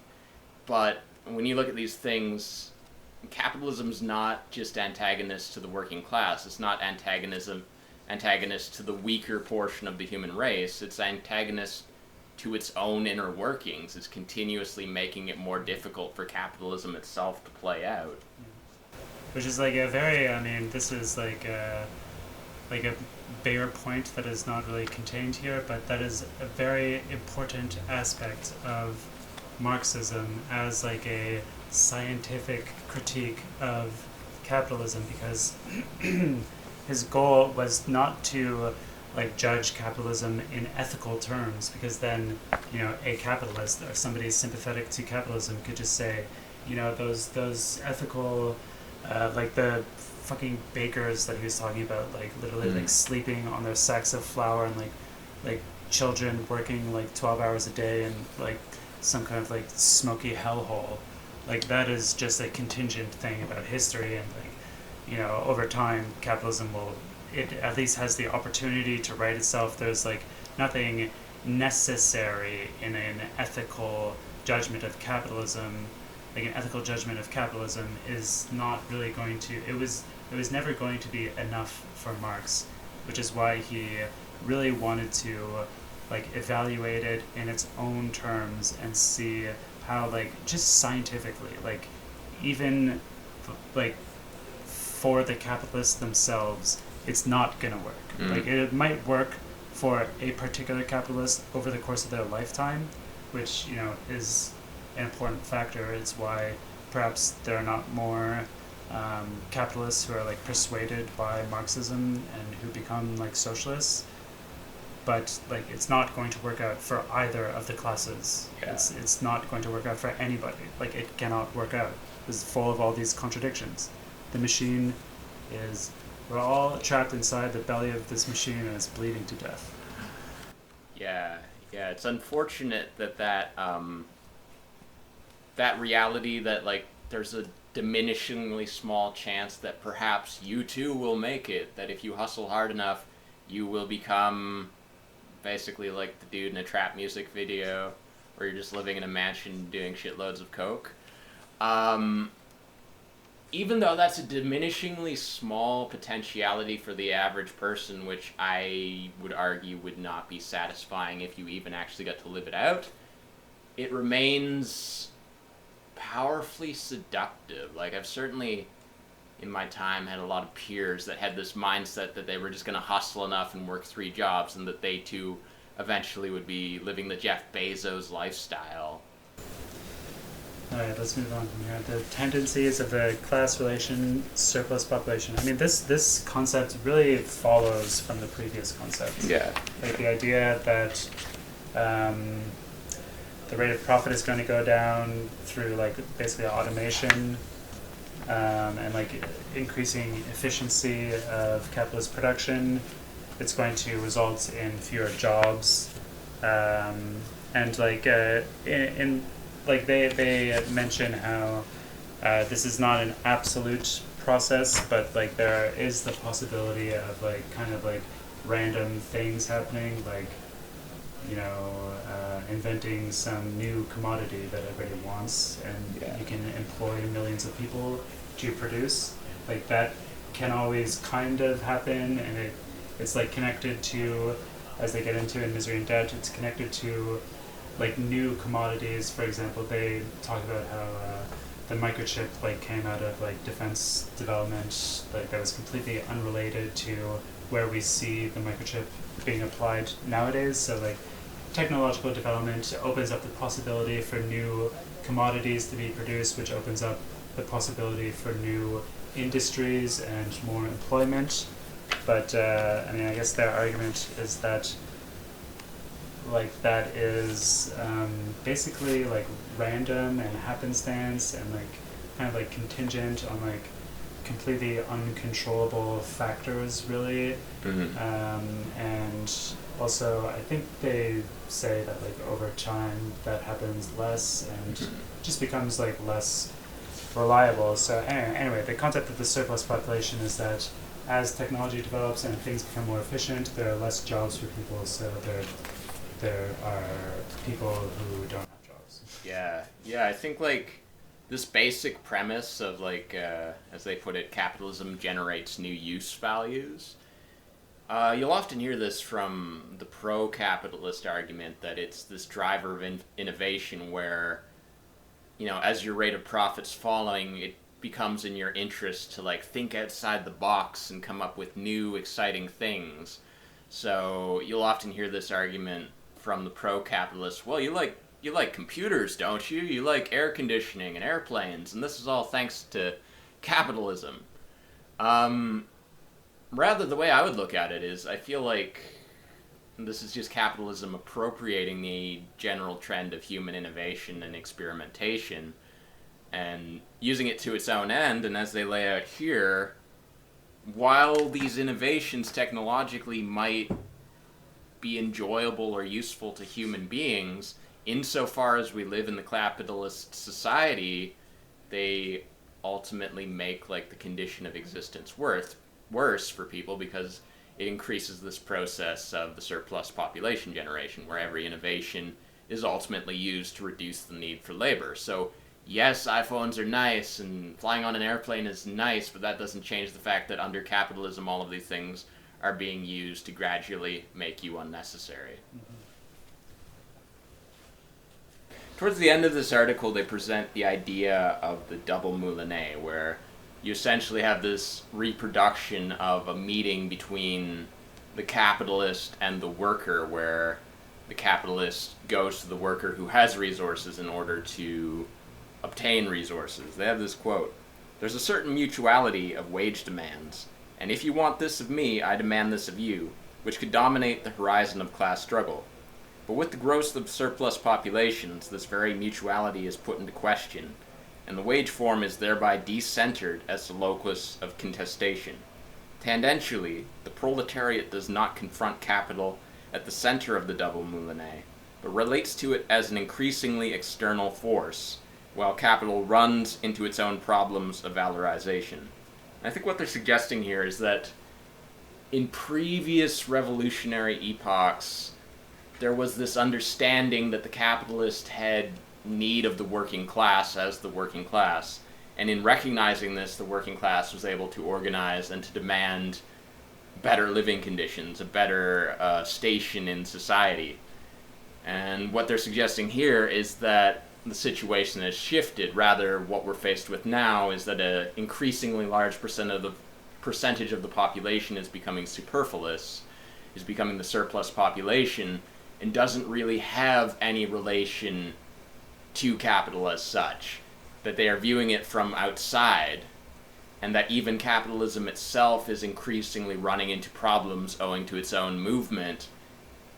But when you look at these things, capitalism's not just antagonist to the working class. It's not antagonist to the weaker portion of the human race. It's antagonist to its own inner workings. It's continuously making it more difficult for capitalism itself to play out. Which is like a very, this is like a bigger point that is not really contained here, but that is a very important aspect of Marxism as like a scientific critique of capitalism, because his goal was not to like judge capitalism in ethical terms, because then a capitalist or somebody sympathetic to capitalism could just say, those ethical like the fucking bakers that he was talking about, like literally like sleeping on their sacks of flour, and like children working like 12 hours a day in like some kind of like smoky hellhole. Like that is just a contingent thing about history, and like over time capitalism it at least has the opportunity to right itself. There's like nothing necessary in an ethical judgment of capitalism. Like an ethical judgment of capitalism is not really going to, it was never going to be enough for Marx, which is why he really wanted to like evaluate it in its own terms and see how, like, just scientifically, like even like for the capitalists themselves, it's not gonna work. Like it might work for a particular capitalist over the course of their lifetime, which is an important factor. It's why perhaps there are not more capitalists who are like persuaded by Marxism and who become like socialists. But like it's not going to work out for either of the classes. Yeah. It's not going to work out for anybody. Like it cannot work out. is full of all these contradictions. The machine is, we're all trapped inside the belly of this machine and it's bleeding to death. Yeah, it's unfortunate that reality that, like, there's a diminishingly small chance that perhaps you too will make it, that if you hustle hard enough, you will become basically like the dude in a trap music video where you're just living in a mansion doing shitloads of coke. Even though that's a diminishingly small potentiality for the average person, which I would argue would not be satisfying if you even actually got to live it out, it remains powerfully seductive. Like, I've certainly, in my time, had a lot of peers that had this mindset that they were just going to hustle enough and work 3 jobs and that they too eventually would be living the Jeff Bezos lifestyle. Alright, let's move on from here. The tendencies of the class relation surplus population. I mean, this concept really follows from the previous concept. Yeah. Like the idea that the rate of profit is going to go down through like basically automation and like increasing efficiency of capitalist production. It's going to result in fewer jobs, and like in like they mention how this is not an absolute process, but like there is the possibility of like kind of like random things happening, like inventing some new commodity that everybody wants, and you can employ millions of people to produce. Like that can always kind of happen, and it's like connected to, as they get into in Misery and Debt, it's connected to like new commodities. For example, they talk about how the microchip like came out of like defense development, like that was completely unrelated to where we see the microchip being applied nowadays. So like technological development opens up the possibility for new commodities to be produced, which opens up the possibility for new industries and more employment. But I mean, I guess their argument is that like that is basically like random and happenstance and like kind of like contingent on like completely uncontrollable factors, really. And also I think they say that like over time that happens less and just becomes like less reliable. So anyway, the concept of the surplus population is that as technology develops and things become more efficient, there are less jobs for people, so there are people who don't have jobs. Yeah, I think like this basic premise of like, as they put it, capitalism generates new use values. You'll often hear this from the pro-capitalist argument that it's this driver of innovation where, as your rate of profit's falling, it becomes in your interest to like think outside the box and come up with new, exciting things. So you'll often hear this argument from the pro-capitalists. Well, you like computers, don't you? You like air conditioning and airplanes, and this is all thanks to capitalism. Rather, the way I would look at it is, I feel like this is just capitalism appropriating the general trend of human innovation and experimentation and using it to its own end. And as they lay out here, while these innovations technologically might be enjoyable or useful to human beings, insofar as we live in the capitalist society, they ultimately make like the condition of existence worse for people, because it increases this process of the surplus population generation, where every innovation is ultimately used to reduce the need for labor. So yes, iPhones are nice and flying on an airplane is nice, but that doesn't change the fact that under capitalism all of these things are being used to gradually make you unnecessary. Towards the end of this article, they present the idea of the double moulinet, where you essentially have this reproduction of a meeting between the capitalist and the worker, where the capitalist goes to the worker who has resources in order to obtain resources. They have this quote: "There's a certain mutuality of wage demands, and if you want this of me, I demand this of you, which could dominate the horizon of class struggle. But with the growth of surplus populations, this very mutuality is put into question. and the wage form is thereby decentered as the locus of contestation. Tangentially, the proletariat does not confront capital at the center of the double moulinet, but relates to it as an increasingly external force, while capital runs into its own problems of valorization. And I think what they're suggesting here is that in previous revolutionary epochs, there was this understanding that the capitalist had need of the working class as the working class, and in recognizing this, the working class was able to organize and to demand better living conditions, a better station in society. And what they're suggesting here is that the situation has shifted. Rather, what we're faced with now is that an increasingly large percentage of the population is becoming superfluous, is becoming the surplus population, and doesn't really have any relation to capital as such, that they are viewing it from outside, and that even capitalism itself is increasingly running into problems owing to its own movement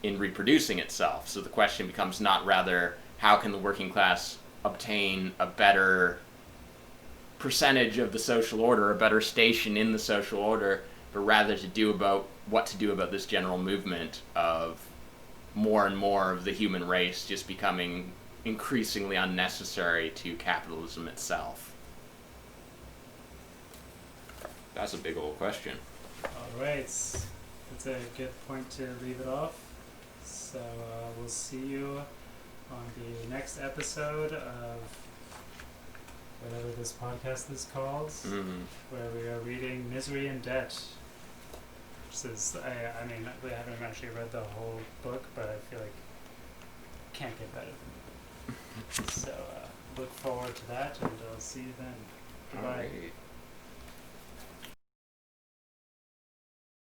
in reproducing itself. So the question becomes not rather how can the working class obtain a better percentage of the social order, a better station in the social order, but rather what to do about this general movement of more and more of the human race just becoming increasingly unnecessary to capitalism itself. That's a big old question. All right, that's a good point to leave it off. So we'll see you on the next episode of whatever this podcast is called, where we are reading Misery and Debt. Which is, I mean, we haven't actually read the whole book, but I feel like can't get better than it. So look forward to that, and I'll see you then. Goodbye. All right.